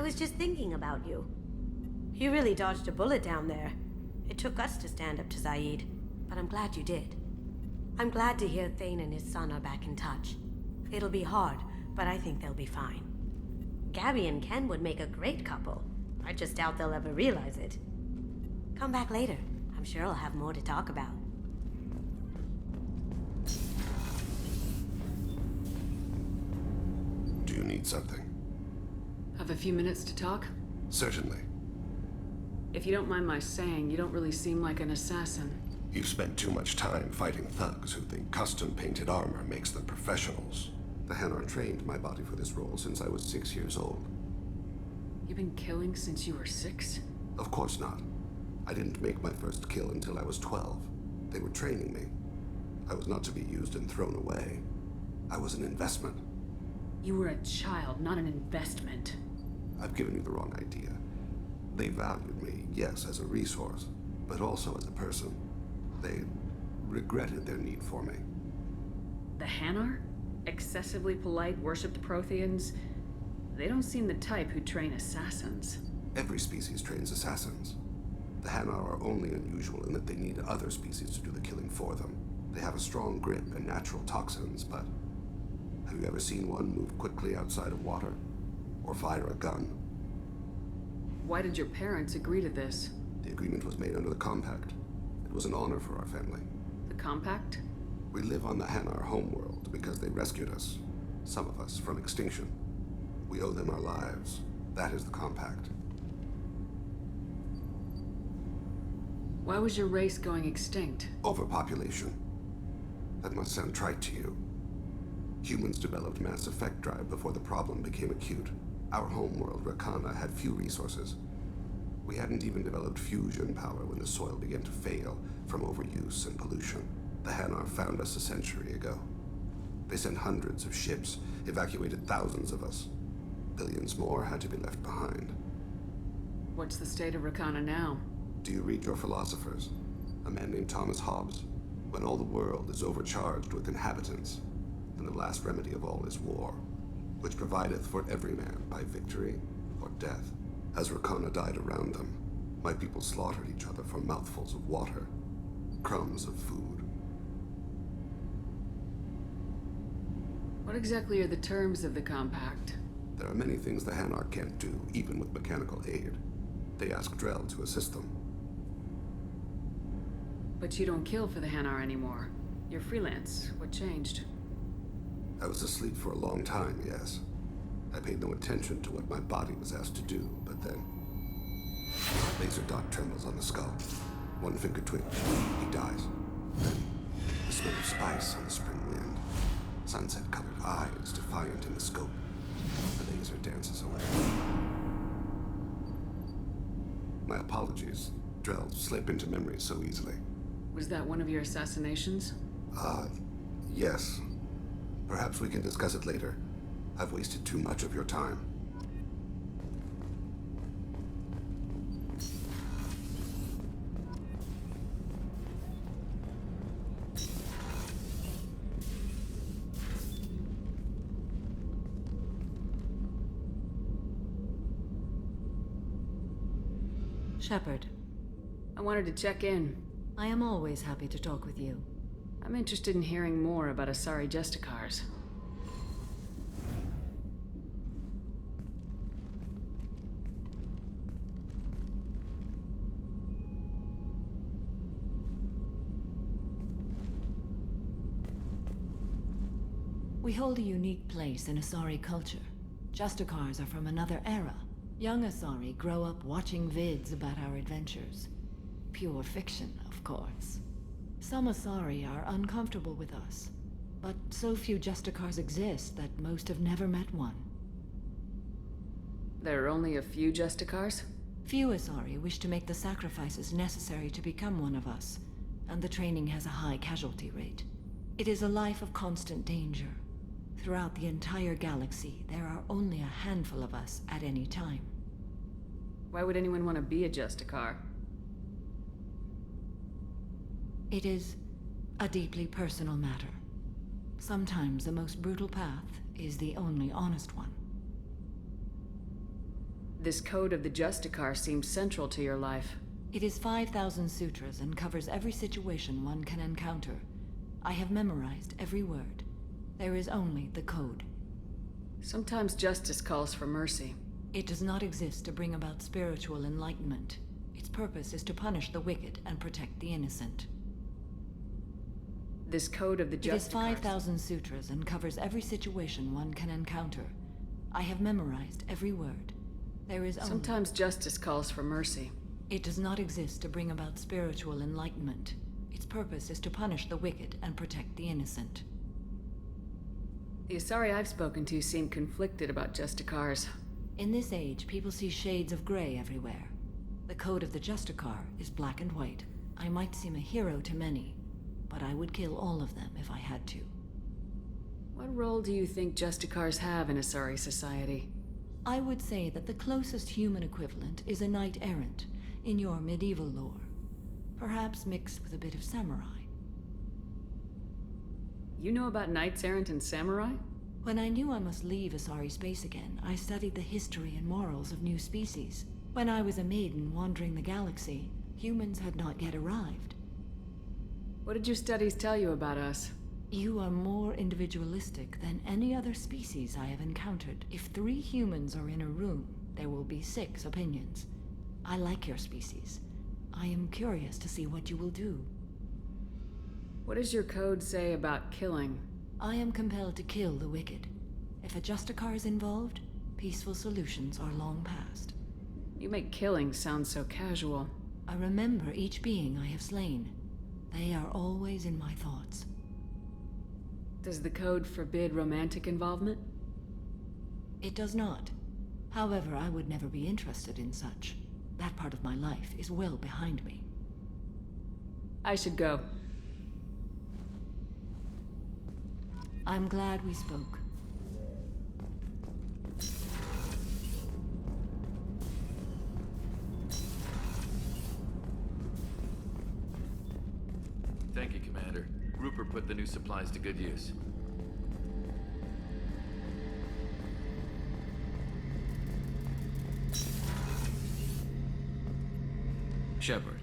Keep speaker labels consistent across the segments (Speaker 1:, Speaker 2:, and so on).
Speaker 1: was just thinking about you. You really dodged a bullet down there. It took us to stand up to Zaid, but I'm glad you did. I'm glad to hear Thane and his son are back in touch. It'll be hard, but I think they'll be fine. Gabby and Ken would make a great couple. I just doubt they'll ever realize it. Come back later. I'm sure I'll have more to talk about.
Speaker 2: Do you need something?
Speaker 3: Have a few minutes to talk?
Speaker 2: Certainly.
Speaker 3: If you don't mind my saying, you don't really seem like an assassin.
Speaker 2: You've spent too much time fighting thugs who think custom-painted armor makes them professionals. The Hanar trained my body for this role since I was 6 years old.
Speaker 3: You've been killing since you were 6?
Speaker 2: Of course not. I didn't make my first kill until I was 12. They were training me. I was not to be used and thrown away. I was an investment.
Speaker 3: You were a child, not an investment.
Speaker 2: I've given you the wrong idea. They valued me, yes, as a resource, but also as a person. They regretted their need for me.
Speaker 3: The Hanar? Excessively polite, worshipped Protheans? They don't seem the type who train assassins.
Speaker 2: Every species trains assassins. The Hanar are only unusual in that they need other species to do the killing for them. They have a strong grip and natural toxins, but have you ever seen one move quickly outside of water? Or fire a gun?
Speaker 3: Why did your parents agree to this?
Speaker 2: The agreement was made under the Compact. It was an honor for our family.
Speaker 3: The Compact?
Speaker 2: We live on the Hanar homeworld because they rescued us. Some of us from extinction. We owe them our lives. That is the Compact.
Speaker 3: Why was your race going extinct?
Speaker 2: Overpopulation. That must sound trite to you. Humans developed mass effect drive before the problem became acute. Our homeworld, Rakana, had few resources. We hadn't even developed fusion power when the soil began to fail from overuse and pollution. The Hanar found us a century ago. They sent hundreds of ships, evacuated thousands of us. Billions more had to be left behind.
Speaker 3: What's the state of Rakana now?
Speaker 2: Do you read your philosophers? A man named Thomas Hobbes. When all the world is overcharged with inhabitants, then the last remedy of all is war, which provideth for every man by victory or death. As Rakana died around them, my people slaughtered each other for mouthfuls of water, crumbs of food.
Speaker 3: What exactly are the terms of the Compact?
Speaker 2: There are many things the Hanar can't do, even with mechanical aid. They ask Drell to assist them.
Speaker 3: But you don't kill for the Hanar anymore. You're freelance. What changed?
Speaker 2: I was asleep for a long time, yes. I paid no attention to what my body was asked to do, but then... Laser dot trembles on the skull. One finger twitch. He dies. Then, the smell of spice on the spring wind. Sunset-colored eyes defiant in the scope. The laser dances away. My apologies. Drell slip into memory so easily.
Speaker 3: Was that one of your assassinations?
Speaker 2: Yes. Perhaps we can discuss it later. I've wasted too much of your time.
Speaker 4: Shepard,
Speaker 3: I wanted to check in.
Speaker 4: I am always happy to talk with you.
Speaker 3: I'm interested in hearing more about Asari Justicars.
Speaker 4: We hold a unique place in Asari culture. Justicars are from another era. Young Asari grow up watching vids about our adventures. Pure fiction, of course. Some Asari are uncomfortable with us, but so few Justicars exist that most have never met one.
Speaker 3: There are only a few Justicars?
Speaker 4: Few Asari wish to make the sacrifices necessary to become one of us, and the training has a high casualty rate. It is a life of constant danger. Throughout the entire galaxy, there are only a handful of us at any time.
Speaker 3: Why would anyone want to be a Justicar?
Speaker 4: It is a deeply personal matter. Sometimes the most brutal path is the only honest one.
Speaker 3: This code of the Justicar seems central to your life.
Speaker 4: It is 5,000 sutras and covers every situation one can encounter. I have memorized every word. There is only the code.
Speaker 3: Sometimes justice calls for mercy.
Speaker 4: It does not exist to bring about spiritual enlightenment. Its purpose is to punish the wicked and protect the innocent.
Speaker 3: This code of the Justicar...
Speaker 4: It is 5,000 sutras and covers every situation one can encounter. I have memorized every word. There is only...
Speaker 3: Sometimes justice calls for mercy.
Speaker 4: It does not exist to bring about spiritual enlightenment. Its purpose is to punish the wicked and protect the innocent.
Speaker 3: The Asari I've spoken to seem conflicted about Justicars.
Speaker 4: In this age, people see shades of gray everywhere. The code of the Justicar is black and white. I might seem a hero to many, but I would kill all of them if I had to.
Speaker 3: What role do you think Justicars have in Asari society?
Speaker 4: I would say that the closest human equivalent is a knight-errant in your medieval lore. Perhaps mixed with a bit of samurai.
Speaker 3: You know about knights errant and samurai?
Speaker 4: When I knew I must leave Asari space again, I studied the history and morals of new species. When I was a maiden wandering the galaxy, humans had not yet arrived.
Speaker 3: What did your studies tell you about us?
Speaker 4: You are more individualistic than any other species I have encountered. If 3 humans are in a room, there will be 6 opinions. I like your species. I am curious to see what you will do.
Speaker 3: What does your code say about killing?
Speaker 4: I am compelled to kill the wicked. If a Justicar is involved, peaceful solutions are long past.
Speaker 3: You make killing sound so casual.
Speaker 4: I remember each being I have slain. They are always in my thoughts.
Speaker 3: Does the code forbid romantic involvement?
Speaker 4: It does not. However, I would never be interested in such. That part of my life is well behind me.
Speaker 3: I should go.
Speaker 4: I'm glad we spoke.
Speaker 5: Thank you, Commander. Rupert put the new supplies to good use.
Speaker 6: Shepard,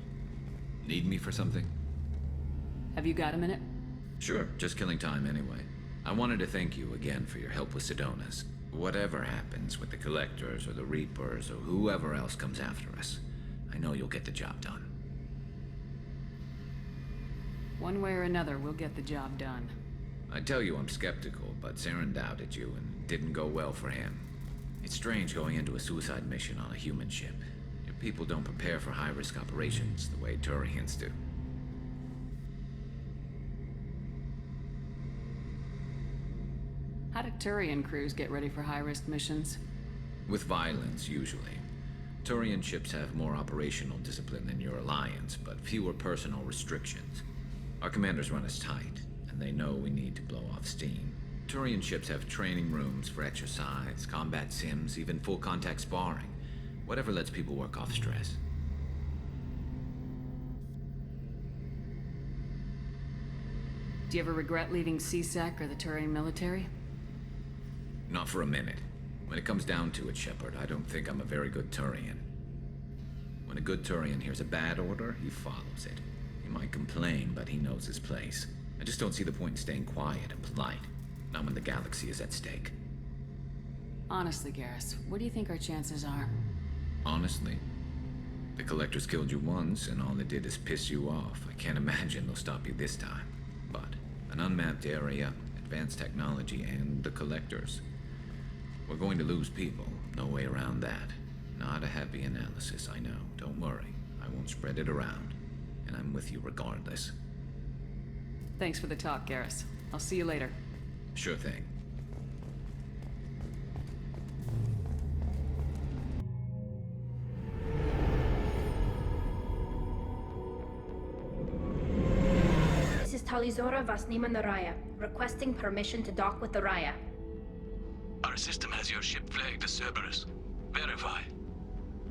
Speaker 6: need me for something?
Speaker 3: Have you got a minute?
Speaker 6: Sure, just killing time anyway. I wanted to thank you again for your help with Sidonis. Whatever happens with the Collectors or the Reapers or whoever else comes after us, I know you'll get the job done.
Speaker 3: One way or another, we'll get the job done.
Speaker 6: I tell you I'm skeptical, but Saren doubted you and it didn't go well for him. It's strange going into a suicide mission on a human ship. Your people don't prepare for high-risk operations the way Turians do.
Speaker 3: How do Turian crews get ready for high-risk missions?
Speaker 6: With violence, usually. Turian ships have more operational discipline than your alliance, but fewer personal restrictions. Our commanders run us tight, and they know we need to blow off steam. Turian ships have training rooms for exercise, combat sims, even full-contact sparring. Whatever lets people work off stress.
Speaker 3: Do you ever regret leaving CSAC or the Turian military?
Speaker 6: Not for a minute. When it comes down to it, Shepard, I don't think I'm a very good Turian. When a good Turian hears a bad order, he follows it. He might complain, but he knows his place. I just don't see the point in staying quiet and polite. Not when the galaxy is at stake.
Speaker 3: Honestly, Garrus, what do you think our chances are?
Speaker 6: Honestly, the Collectors killed you once, and all they did is piss you off. I can't imagine they'll stop you this time. But an unmapped area, advanced technology, and the Collectors. We're going to lose people. No way around that. Not a happy analysis, I know. Don't worry. I won't spread it around. And I'm with you regardless.
Speaker 3: Thanks for the talk, Garrus. I'll see you later.
Speaker 6: Sure thing.
Speaker 7: This is Talizora Vasnima Naraya, requesting permission to dock with the Raya.
Speaker 8: Our system has your ship flagged as Cerberus. Verify.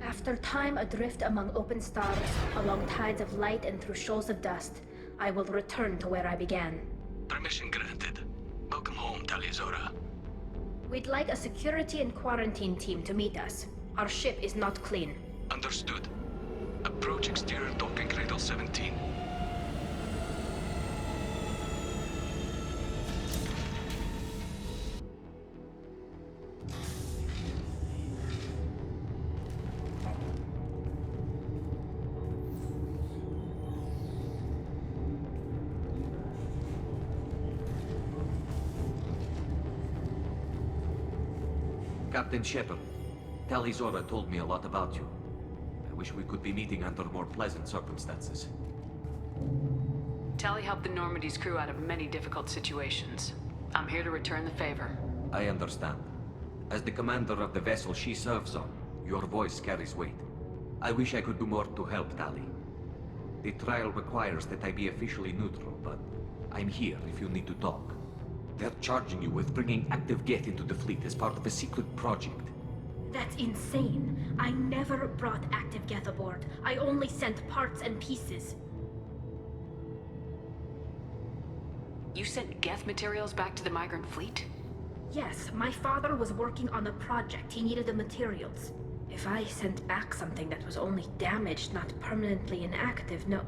Speaker 7: After time adrift among open stars, along tides of light and through shoals of dust, I will return to where I began.
Speaker 8: Permission granted. Welcome home, Talizora.
Speaker 7: We'd like a security and quarantine team to meet us. Our ship is not clean.
Speaker 8: Understood. Approach exterior docking cradle 17.
Speaker 9: Captain Shepard, Tali Zora told me a lot about you. I wish we could be meeting under more pleasant circumstances.
Speaker 3: Tali helped the Normandy's crew out of many difficult situations. I'm here to return the favor.
Speaker 9: I understand. As the commander of the vessel she serves on, your voice carries weight. I wish I could do more to help Tali. The trial requires that I be officially neutral, but I'm here if you need to talk. They're charging you with bringing active Geth into the fleet as part of a secret project.
Speaker 7: That's insane. I never brought active Geth aboard. I only sent parts and pieces.
Speaker 3: You sent Geth materials back to the migrant fleet?
Speaker 7: Yes, my father was working on a project. He needed the materials. If I sent back something that was only damaged, not permanently inactive, no,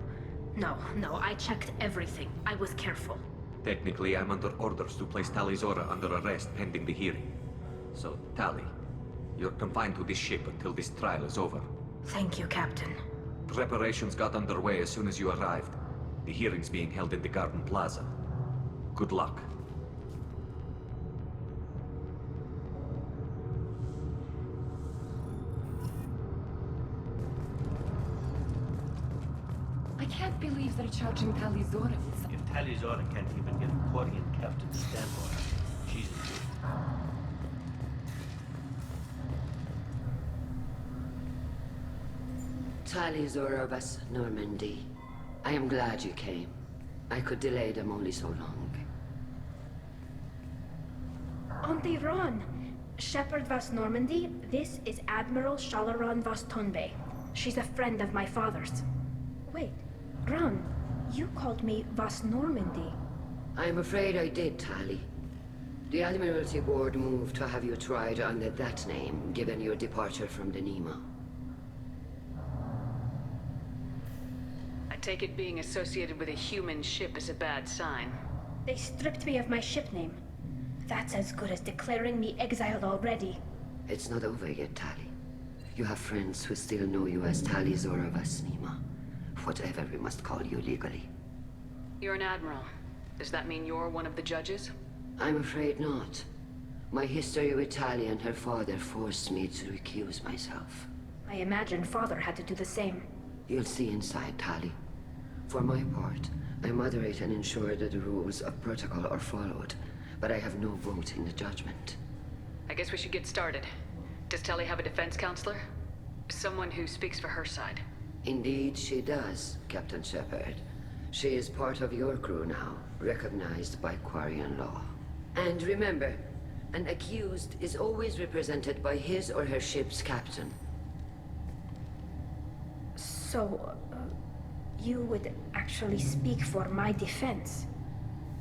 Speaker 7: I checked everything. I was careful.
Speaker 9: Technically, I'm under orders to place Tali Zora under arrest pending the hearing. So, Tali, you're confined to this ship until this trial is over.
Speaker 7: Thank you, Captain.
Speaker 9: Preparations got underway as soon as you arrived. The hearing's being held in the Garden Plaza. Good luck.
Speaker 4: I can't believe they're charging Tali Zora with something.
Speaker 10: If Tali Zora can't even get a Quarian captain to stand for her, she's in trouble.
Speaker 11: Tali Zora Vas Normandy. I am glad you came. I could delay them only so long.
Speaker 7: Auntie Ron! Shepard Vas Normandy, this is Admiral Shalaran Vas Tonbe. She's a friend of my father's. Wait, Ron, you called me Vas Normandy.
Speaker 11: I'm afraid I did, Tali. The Admiralty Board moved to have you tried under that name, given your departure from the Nima.
Speaker 3: I take it being associated with a human ship is a bad sign.
Speaker 7: They stripped me of my ship name. That's as good as declaring me exiled already.
Speaker 11: It's not over yet, Tali. You have friends who still know you as Tali Zora Vas Nima. Whatever we must call you legally.
Speaker 3: You're an admiral. Does that mean you're one of the judges?
Speaker 11: I'm afraid not. My history with Tali and her father forced me to recuse myself.
Speaker 7: I imagine father had to do the same.
Speaker 11: You'll see inside, Tali. For my part, I moderate and ensure that the rules of protocol are followed, but I have no vote in the judgment.
Speaker 3: I guess we should get started. Does Tali have a defense counselor? Someone who speaks for her side.
Speaker 11: Indeed, she does, Captain Shepard. She is part of your crew now, recognized by Quarian law. And remember, an accused is always represented by his or her ship's captain.
Speaker 7: So, you would actually speak for my defense?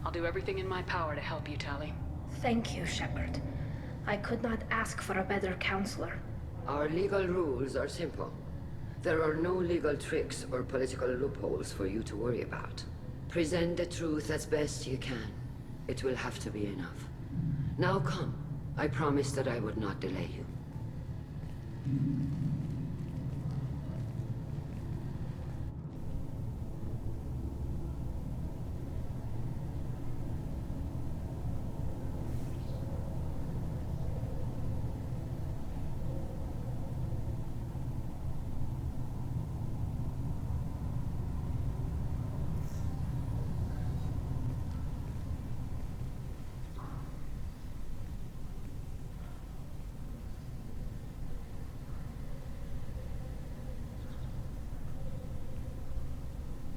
Speaker 3: I'll do everything in my power to help you, Tali.
Speaker 7: Thank you, Shepard. I could not ask for a better counselor.
Speaker 11: Our legal rules are simple. There are no legal tricks or political loopholes for you to worry about. Present the truth as best you can. It will have to be enough. Now come. I promised that I would not delay you.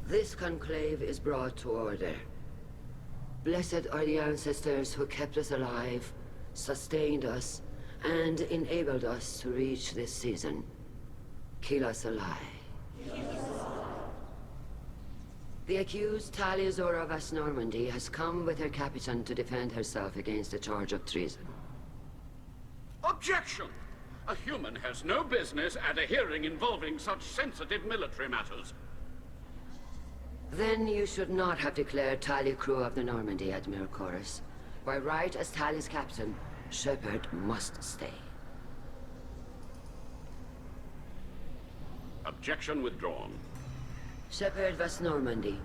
Speaker 11: This conclave is brought to order. Blessed are the ancestors who kept us alive, sustained us, and enabled us to reach this season. Kilas Alai. The accused Tali Zora Vas Normandy has come with her captain to defend herself against a charge of treason.
Speaker 12: Objection! A human has no business at a hearing involving such sensitive military matters.
Speaker 11: Then you should not have declared Tali crew of the Normandy, Admiral Chorus. By right as Tali's captain, Shepard must stay.
Speaker 12: Objection withdrawn.
Speaker 11: Shepard was Normandy.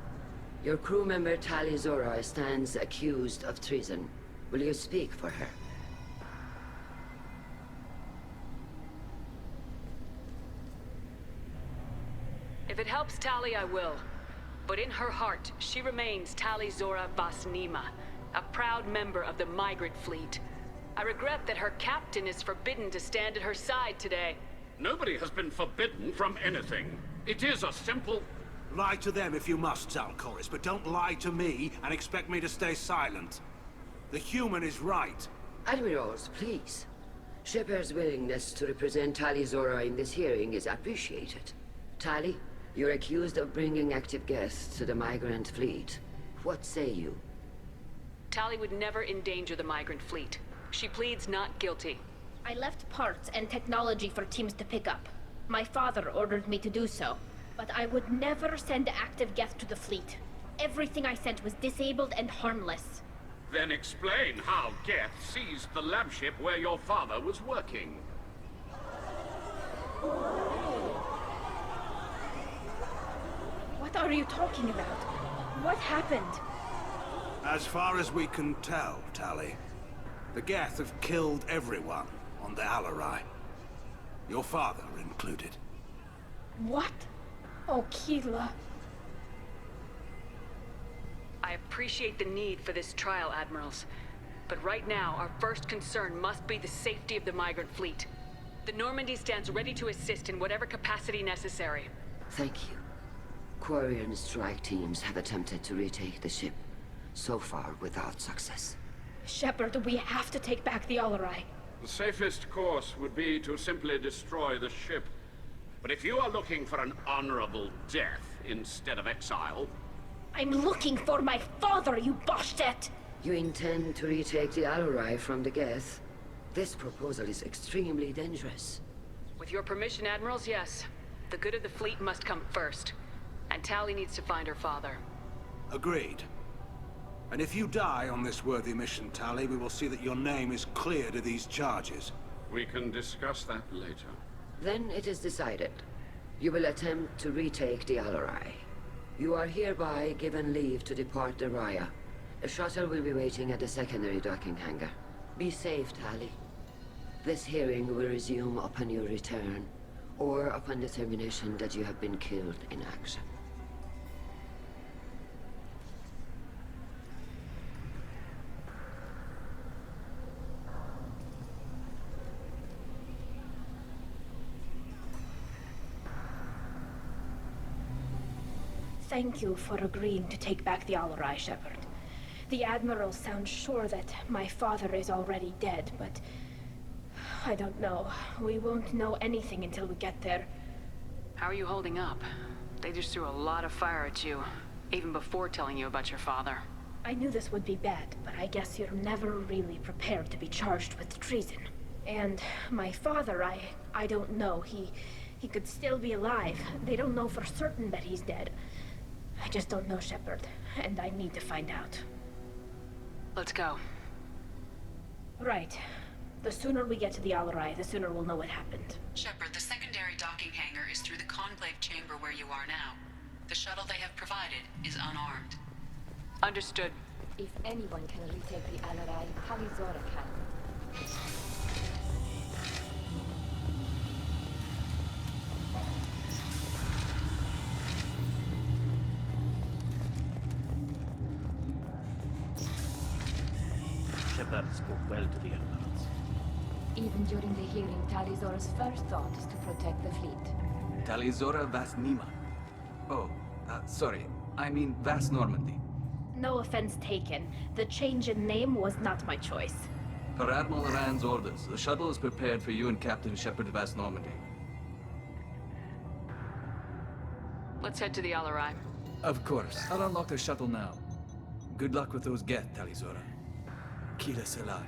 Speaker 11: Your crew member Tali Zora stands accused of treason. Will you speak for her?
Speaker 3: If it helps Tali, I will. But in her heart, she remains Tali Zora Vasnima, a proud member of the migrant fleet. I regret that her captain is forbidden to stand at her side today.
Speaker 12: Nobody has been forbidden from anything. It is a simple...
Speaker 13: Lie to them if you must, Zalcoris, but don't lie to me and expect me to stay silent. The human is right.
Speaker 11: Admirals, please. Shepard's willingness to represent Tali Zora in this hearing is appreciated. Tali, you're accused of bringing active guests to the migrant fleet. What say you?
Speaker 3: Tali would never endanger the migrant fleet. She pleads not guilty.
Speaker 7: I left parts and technology for teams to pick up. My father ordered me to do so. But I would never send active guests to the fleet. Everything I sent was disabled and harmless.
Speaker 12: Then explain how Geth seized the lab ship where your father was working.
Speaker 7: What are you talking about? What happened?
Speaker 13: As far as we can tell, Tali, the Geth have killed everyone on the Alarai. Your father included.
Speaker 7: What? Oh, Keela.
Speaker 3: I appreciate the need for this trial, Admirals. But right now, our first concern must be the safety of the migrant fleet. The Normandy stands ready to assist in whatever capacity necessary.
Speaker 11: Thank you. Quarian strike teams have attempted to retake the ship, so far without success.
Speaker 7: Shepard, we have to take back the Alarai.
Speaker 12: The safest course would be to simply destroy the ship. But if you are looking for an honorable death instead of exile...
Speaker 7: I'm looking for my father, you bastet!
Speaker 11: You intend to retake the Alarai from the Geth? This proposal is extremely dangerous.
Speaker 3: With your permission, Admirals, yes. The good of the fleet must come first. And Tali needs to find her father.
Speaker 13: Agreed. And if you die on this worthy mission, Tali, we will see that your name is cleared of these charges.
Speaker 12: We can discuss that later.
Speaker 11: Then it is decided. You will attempt to retake the Alarai. You are hereby given leave to depart the Raya. A shuttle will be waiting at the secondary docking hangar. Be safe, Tali. This hearing will resume upon your return, or upon determination that you have been killed in action.
Speaker 7: Thank you for agreeing to take back the Alarai, Shepard. The Admiral sounds sure that my father is already dead, but... I don't know. We won't know anything until we get there.
Speaker 3: How are you holding up? They just threw a lot of fire at you, even before telling you about your father.
Speaker 7: I knew this would be bad, but I guess you're never really prepared to be charged with treason. And my father, I don't know. He could still be alive. They don't know for certain that he's dead. I just don't know, Shepard, and I need to find out.
Speaker 3: Let's go.
Speaker 7: Right. The sooner we get to the Alarai, the sooner we'll know what happened.
Speaker 14: Shepard, the secondary docking hangar is through the conclave chamber where you are now. The shuttle they have provided is unarmed.
Speaker 3: Understood.
Speaker 4: If anyone can retake the Alarai, Tali Zora can.
Speaker 10: Shepard spoke well to the Admirals.
Speaker 4: Even during the hearing, Tali Zora's first thought is to protect the fleet.
Speaker 9: Tali Zora Vasnima. Oh, sorry. I mean Vas Normandy.
Speaker 7: No offense taken. The change in name was not my choice.
Speaker 9: Per Admiral Rand's orders, the shuttle is prepared for you and Captain Shepard Vas Normandy.
Speaker 3: Let's head to the Alarai.
Speaker 9: Of course. I'll unlock the shuttle now. Good luck with those Geth, Tali Zora. Kila Selai.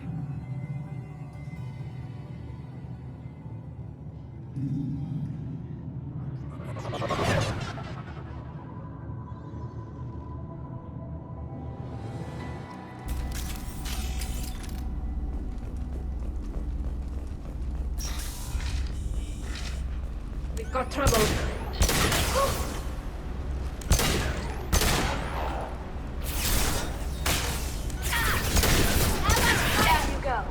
Speaker 7: We've got trouble. Down you go.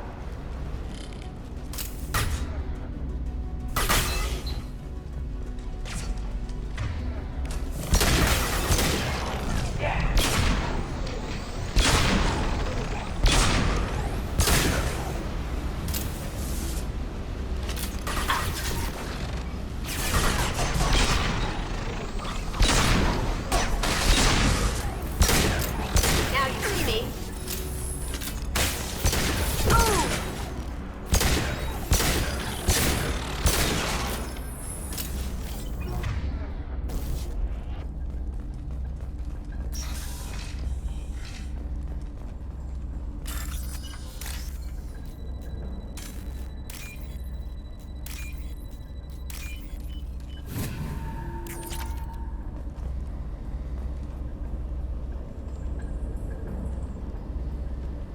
Speaker 1: Now you see me.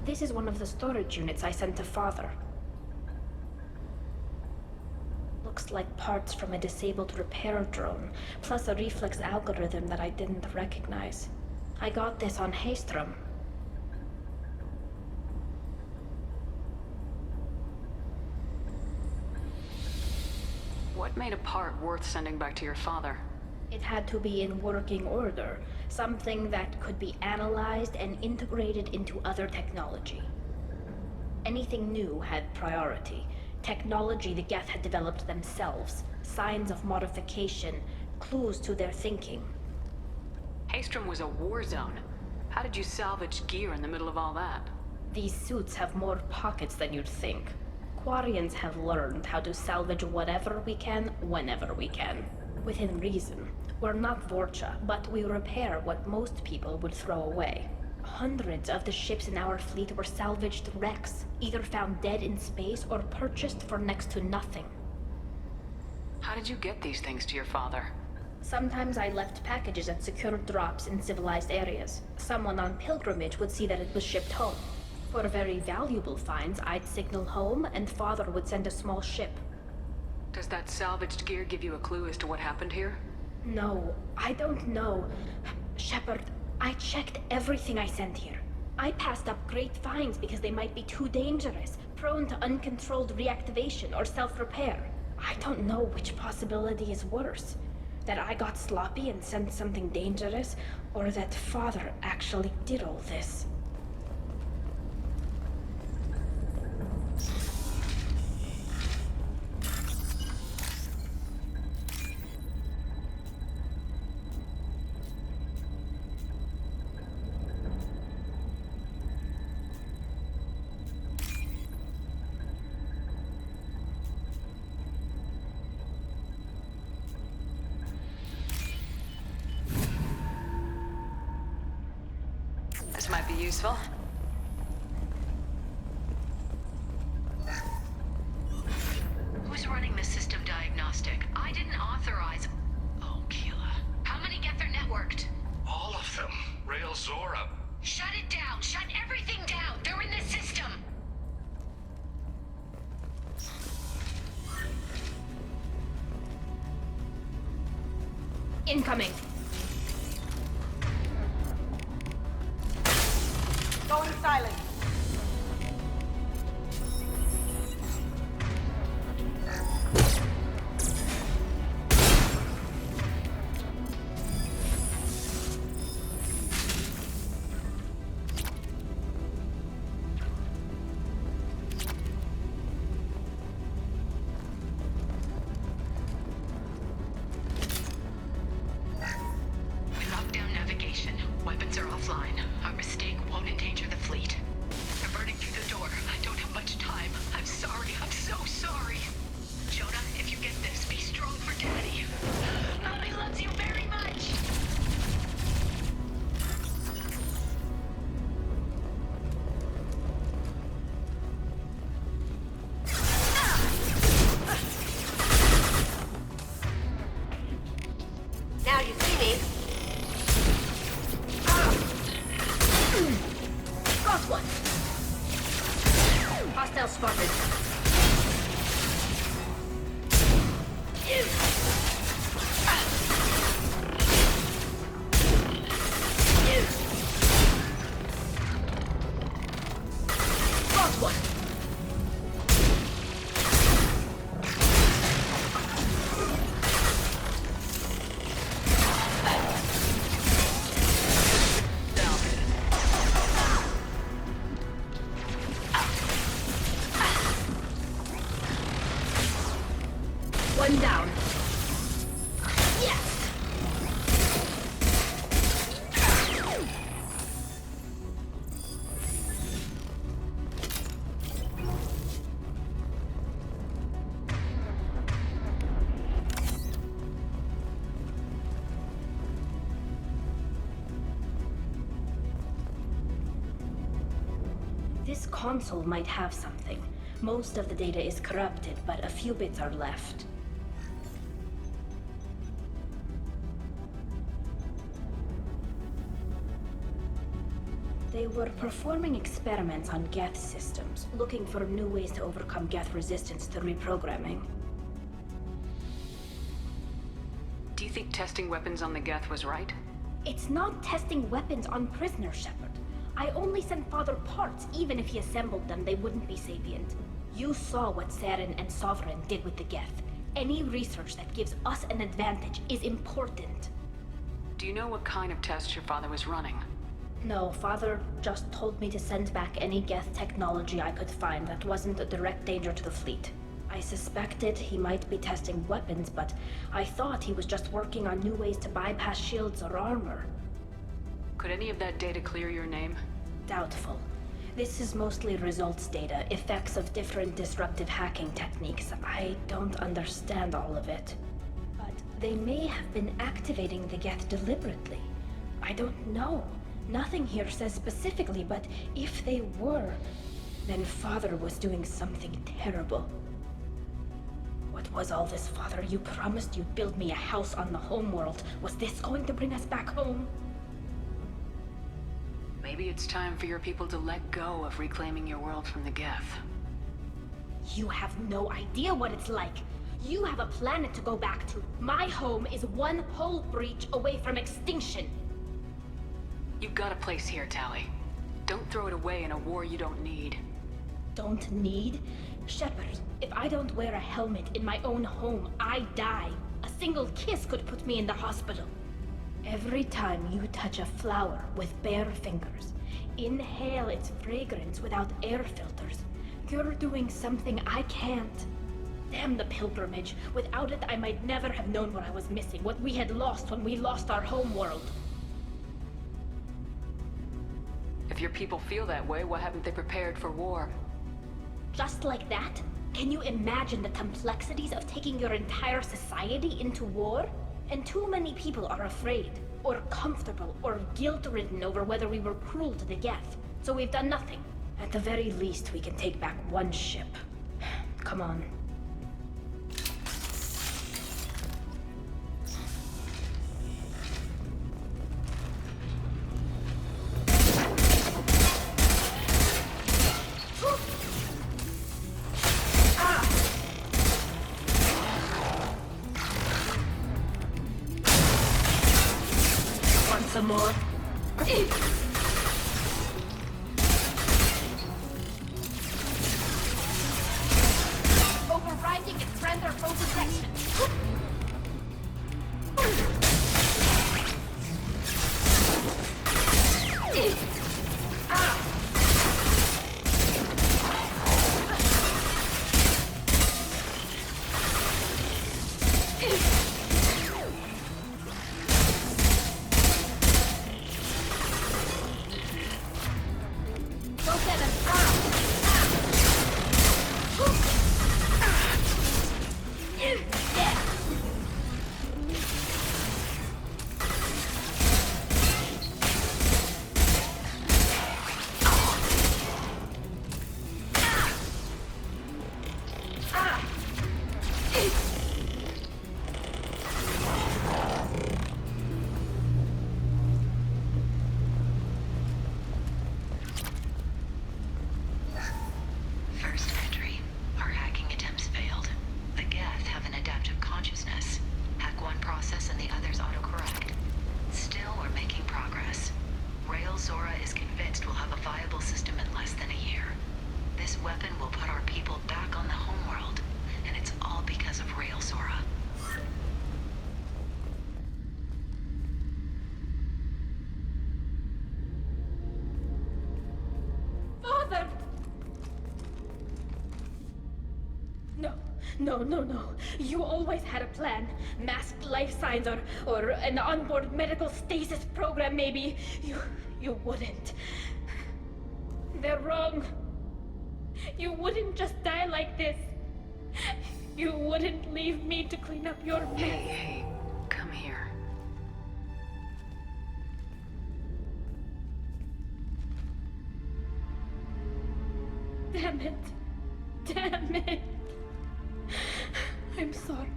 Speaker 7: This is one of the storage units I sent to Father. Looks like parts from a disabled repair drone, plus a reflex algorithm that I didn't recognize. I got this on Haystrom.
Speaker 3: What made a part worth sending back to your father?
Speaker 7: It had to be in working order, something that could be analyzed and integrated into other technology. Anything new had priority. Technology the Geth had developed themselves, signs of modification, clues to their thinking.
Speaker 3: Haystrom was a war zone. How did you salvage gear in the middle of all that?
Speaker 7: These suits have more pockets than you'd think. Quarians have learned how to salvage whatever we can, whenever we can. Within reason. We're not Vorcha, but we repair what most people would throw away. Hundreds of the ships in our fleet were salvaged wrecks, either found dead in space or purchased for next to nothing.
Speaker 3: How did you get these things to your father?
Speaker 7: Sometimes I left packages at secure drops in civilized areas. Someone on pilgrimage would see that it was shipped home. For very valuable finds, I'd signal home, and Father would send a small ship.
Speaker 3: Does that salvaged gear give you a clue as to what happened here?
Speaker 7: No, I don't know. Shepard, I checked everything I sent here. I passed up great finds because they might be too dangerous, prone to uncontrolled reactivation or self-repair. I don't know which possibility is worse. That I got sloppy and sent something dangerous, or that Father actually did all this.
Speaker 3: This might be useful.
Speaker 14: Who's running the system diagnostic? I didn't authorize... Oh, Keela. How many get their networked?
Speaker 8: All of them. Rail Zora.
Speaker 14: Shut it down! Shut everything down! They're in the system!
Speaker 7: Incoming!
Speaker 1: Going silent.
Speaker 14: We locked down navigation. Weapons are offline. Our mistake won't endanger the fleet.
Speaker 7: One down. Yes! This console might have something. Most of the data is corrupted, but a few bits are left. They were performing experiments on Geth systems, looking for new ways to overcome Geth resistance to reprogramming.
Speaker 3: Do you think testing weapons on the Geth was right?
Speaker 7: It's not testing weapons on prisoners, Shepard. I only sent Father parts. Even if he assembled them, they wouldn't be sapient. You saw what Saren and Sovereign did with the Geth. Any research that gives us an advantage is important.
Speaker 3: Do you know what kind of tests your father was running?
Speaker 7: No, Father just told me to send back any Geth technology I could find that wasn't a direct danger to the fleet. I suspected he might be testing weapons, but I thought he was just working on new ways to bypass shields or armor.
Speaker 3: Could any of that data clear your name?
Speaker 7: Doubtful. This is mostly results data, effects of different disruptive hacking techniques. I don't understand all of it. But they may have been activating the Geth deliberately. I don't know. Nothing here says specifically, but if they were, then Father was doing something terrible. What was all this, Father? You promised you'd build me a house on the homeworld. Was this going to bring us back home?
Speaker 3: Maybe it's time for your people to let go of reclaiming your world from the Geth.
Speaker 7: You have no idea what it's like. You have a planet to go back to. My home is one hull breach away from extinction.
Speaker 3: You've got a place here, Tali. Don't throw it away in a war you don't need.
Speaker 7: Don't need? Shepard, if I don't wear a helmet in my own home, I die. A single kiss could put me in the hospital. Every time you touch a flower with bare fingers, inhale its fragrance without air filters, you're doing something I can't. Damn the pilgrimage. Without it, I might never have known what I was missing, what we had lost when we lost our home world.
Speaker 3: If your people feel that way, why haven't they prepared for war?
Speaker 7: Just like that? Can you imagine the complexities of taking your entire society into war? And too many people are afraid, or comfortable, or guilt-ridden over whether we were cruel to the Geth. So we've done nothing. At the very least, we can take back one ship. Come on.
Speaker 1: Some more.
Speaker 7: Overriding its render full detection. No, no, no. You always had a plan. Masked life signs or an onboard medical stasis program, maybe. You wouldn't. They're wrong. You wouldn't just die like this. You wouldn't leave me to clean up your mess.
Speaker 3: Hey, come here.
Speaker 7: Damn it. Damn it. I'm sorry.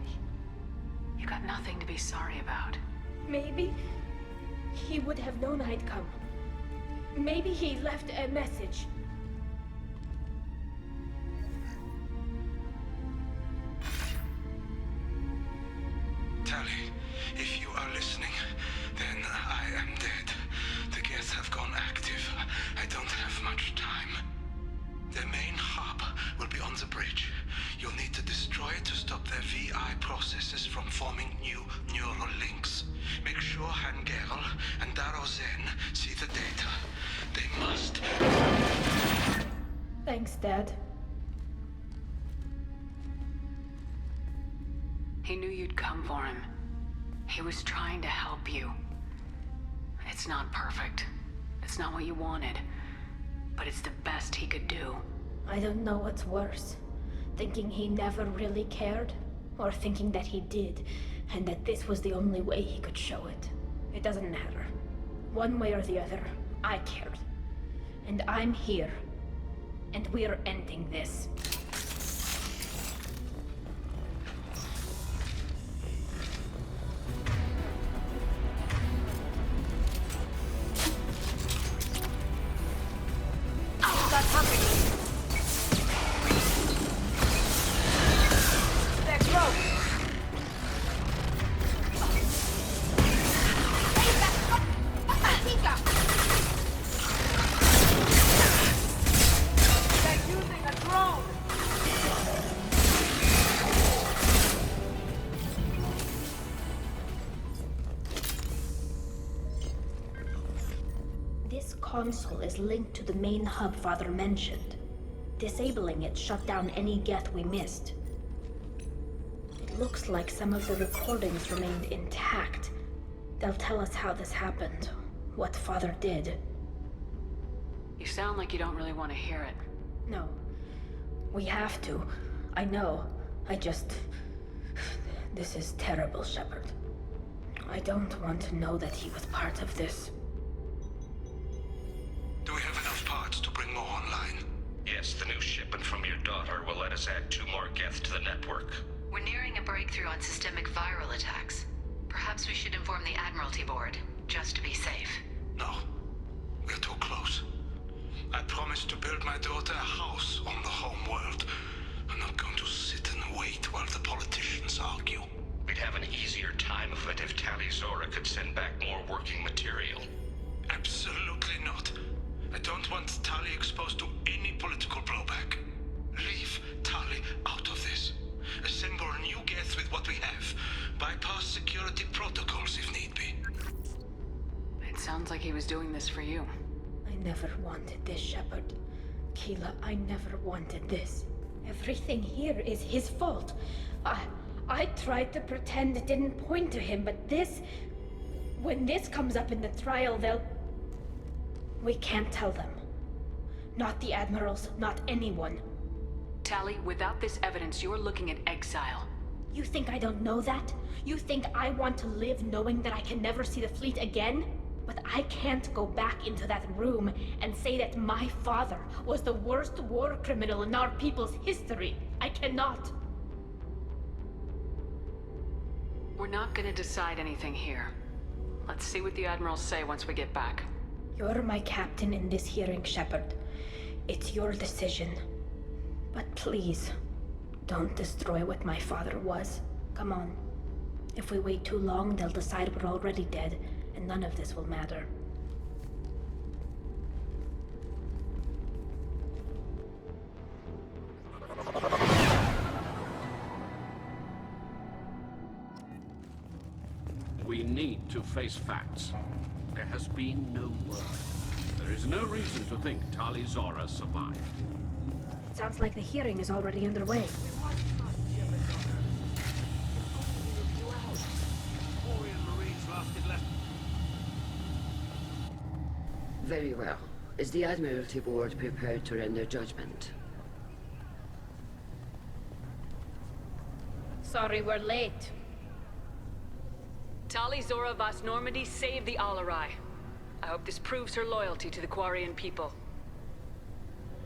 Speaker 3: You got nothing to be sorry about.
Speaker 7: Maybe he would have known I'd come. Maybe he left a message.
Speaker 13: Tali, if you are listening, then I am dead. The Geth have gone active. I don't have much time. Their main hub will be on the bridge. You'll need to destroy it to stop their VI processes from forming new neural links. Make sure Hangerl and Daro Zen see the data. They must.
Speaker 7: Thanks, Dad.
Speaker 3: He knew you'd come for him. He was trying to help you. It's not perfect. It's not what you wanted. But it's the best he could do.
Speaker 7: I don't know what's worse. Thinking he never really cared, or thinking that he did, and that this was the only way he could show it. It doesn't matter. One way or the other, I cared. And I'm here. And we're ending this. Console is linked to the main hub Father mentioned. Disabling it shut down any Geth we missed. It looks like some of the recordings remained intact. They'll tell us how this happened, what Father did.
Speaker 3: You sound like you don't really want to hear it.
Speaker 7: No. We have to. I know. This is terrible, Shepard. I don't want to know that he was part of this.
Speaker 13: Do we have enough parts to bring more online?
Speaker 8: Yes, the new shipment from your daughter will let us add 2 more Geth to the network.
Speaker 14: We're nearing a breakthrough on systemic viral attacks. Perhaps we should inform the Admiralty Board, just to be safe.
Speaker 13: No. We're too close. I promised to build my daughter a house on the home world. I'm not going to sit and wait while the politicians argue.
Speaker 8: We'd have an easier time of it if Tali Zora could send back more working material.
Speaker 13: Absolutely not. I don't want Tali exposed to any political blowback. Leave Tali out of this. Assemble new Geth with what we have. Bypass security protocols if need be.
Speaker 3: It sounds like he was doing this for you.
Speaker 7: I never wanted this, Shepard. Keela, I never wanted this. Everything here is his fault. I tried to pretend it didn't point to him, but this... When this comes up in the trial, they'll... We can't tell them. Not the Admirals, not anyone.
Speaker 3: Tali, without this evidence, you're looking at exile.
Speaker 7: You think I don't know that? You think I want to live knowing that I can never see the fleet again? But I can't go back into that room and say that my father was the worst war criminal in our people's history. I cannot.
Speaker 3: We're not gonna decide anything here. Let's see what the Admirals say once we get back.
Speaker 7: You're my captain in this hearing, Shepard. It's your decision. But please, don't destroy what my father was. Come on. If we wait too long, they'll decide we're already dead, and none of this will matter.
Speaker 12: We need to face facts. There has been no word. There is no reason to think Tali Zora survived.
Speaker 7: Sounds like the hearing is already underway.
Speaker 11: Very well. Is the Admiralty Board prepared to render judgment?
Speaker 7: Sorry we're late.
Speaker 3: Tali Zora Vas Normandy saved the Alarai. I hope this proves her loyalty to the Quarian people.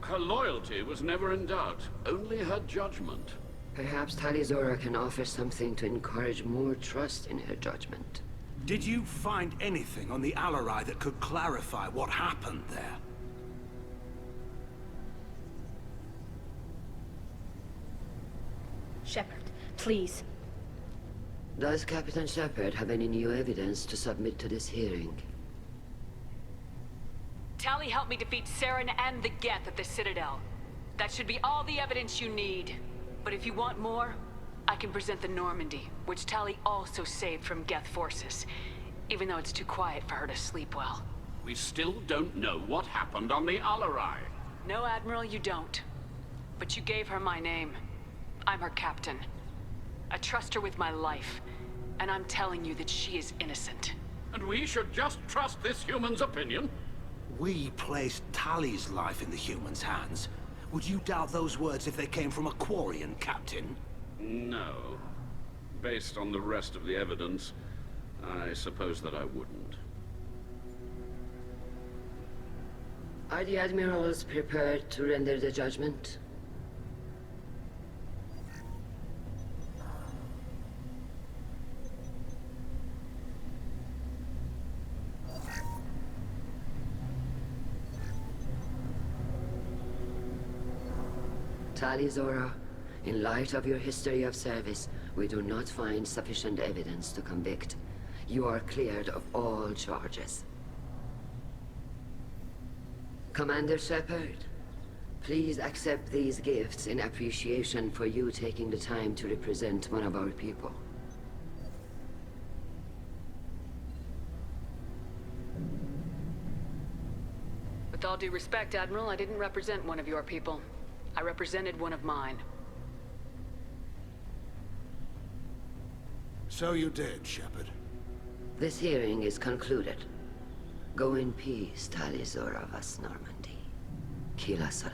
Speaker 12: Her loyalty was never in doubt, only her judgment.
Speaker 11: Perhaps Tali Zora can offer something to encourage more trust in her judgment.
Speaker 13: Did you find anything on the Alarai that could clarify what happened there?
Speaker 7: Shepard, please.
Speaker 11: Does Captain Shepard have any new evidence to submit to this hearing?
Speaker 3: Tali helped me defeat Saren and the Geth at the Citadel. That should be all the evidence you need. But if you want more, I can present the Normandy, which Tali also saved from Geth forces, even though it's too quiet for her to sleep well.
Speaker 12: We still don't know what happened on the Alarai.
Speaker 3: No, Admiral, you don't. But you gave her my name. I'm her captain. I trust her with my life, and I'm telling you that she is innocent.
Speaker 12: And we should just trust this human's opinion?
Speaker 13: We placed Tali's life in the humans' hands. Would you doubt those words if they came from a Quarian, Captain?
Speaker 12: No. Based on the rest of the evidence, I suppose that I wouldn't.
Speaker 11: Are the Admirals prepared to render the judgment? Tali Zora, in light of your history of service, we do not find sufficient evidence to convict. You are cleared of all charges. Commander Shepard, please accept these gifts in appreciation for you taking the time to represent one of our people.
Speaker 3: With all due respect, Admiral, I didn't represent one of your people. I represented one of mine.
Speaker 13: So you did, Shepard.
Speaker 11: This hearing is concluded. Go in peace, Tali Zora Vas Normandy. Kila Solai.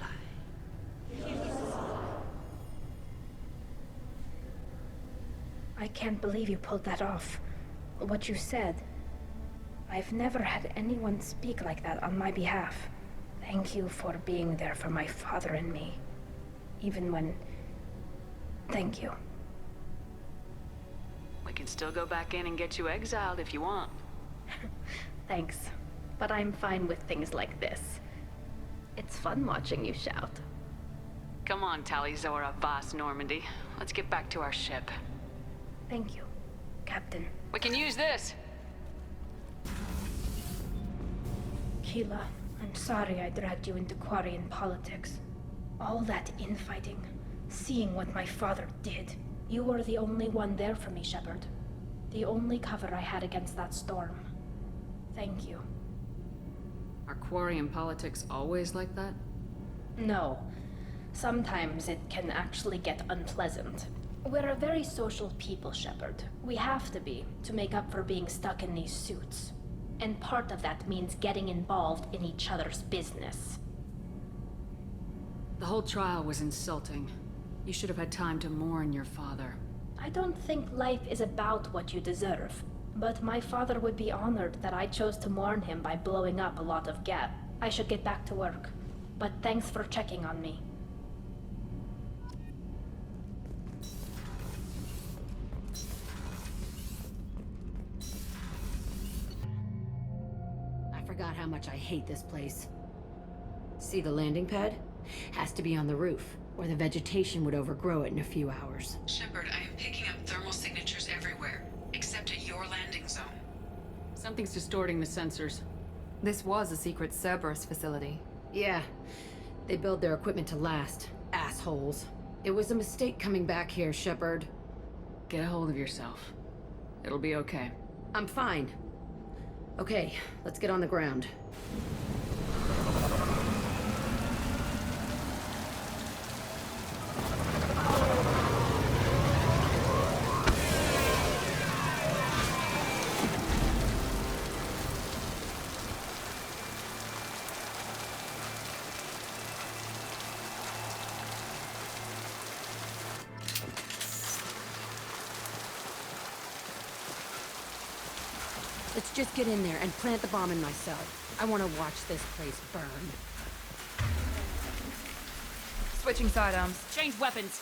Speaker 7: I can't believe you pulled that off. What you said. I've never had anyone speak like that on my behalf. Thank you for being there for my father and me. Even when... Thank you.
Speaker 3: We can still go back in and get you exiled if you want.
Speaker 7: Thanks. But I'm fine with things like this. It's fun watching you shout.
Speaker 3: Come on, Tali Zora Vas Normandy. Let's get back to our ship.
Speaker 7: Thank you, Captain.
Speaker 3: We can use this!
Speaker 7: Keela, I'm sorry I dragged you into Quarian politics. All that infighting, seeing what my father did. You were the only one there for me, Shepard. The only cover I had against that storm. Thank you.
Speaker 3: Are Quarian politics always like that?
Speaker 7: No. Sometimes it can actually get unpleasant. We're a very social people, Shepard. We have to be, to make up for being stuck in these suits. And part of that means getting involved in each other's business.
Speaker 3: The whole trial was insulting. You should have had time to mourn your father.
Speaker 7: I don't think life is about what you deserve. But my father would be honored that I chose to mourn him by blowing up a lot of Geth. I should get back to work. But thanks for checking on me.
Speaker 1: I forgot how much I hate this place. See the landing pad? Has to be on the roof, or the vegetation would overgrow it in a few hours.
Speaker 15: Shepard, I am picking up thermal signatures everywhere, except at your landing zone.
Speaker 3: Something's distorting the sensors.
Speaker 16: This was a secret Cerberus facility.
Speaker 1: Yeah. They build their equipment to last. Assholes. It was a mistake coming back here, Shepard.
Speaker 3: Get a hold of yourself. It'll be okay.
Speaker 1: I'm fine. Okay, let's get on the ground.
Speaker 17: Let's just get in there and plant the bomb in my cell. I want to watch this place burn.
Speaker 16: Switching sidearms. Change weapons.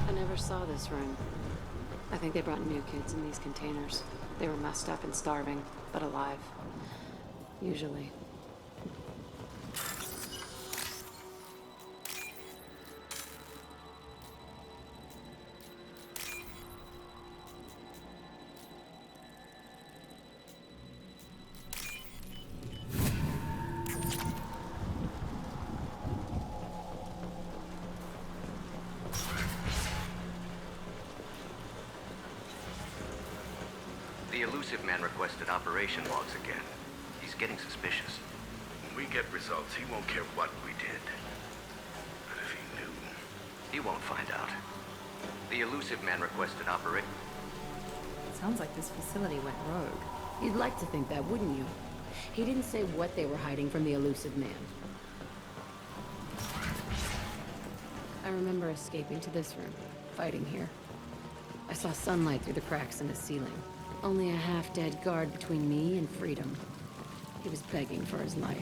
Speaker 18: I never saw this room. I think they brought new kids in these containers. They were messed up and starving, but alive. Usually.
Speaker 19: The elusive man requested operation logs again. He's getting suspicious.
Speaker 20: When we get results, he won't care what we did. But if he knew...
Speaker 19: He won't find out. The elusive man requested operation...
Speaker 16: Sounds like this facility went rogue.
Speaker 17: You'd like to think that, wouldn't you? He didn't say what they were hiding from the elusive man. I remember escaping to this room, fighting here. I saw sunlight through the cracks in the ceiling. Only a half-dead guard between me and freedom. He was begging for his life.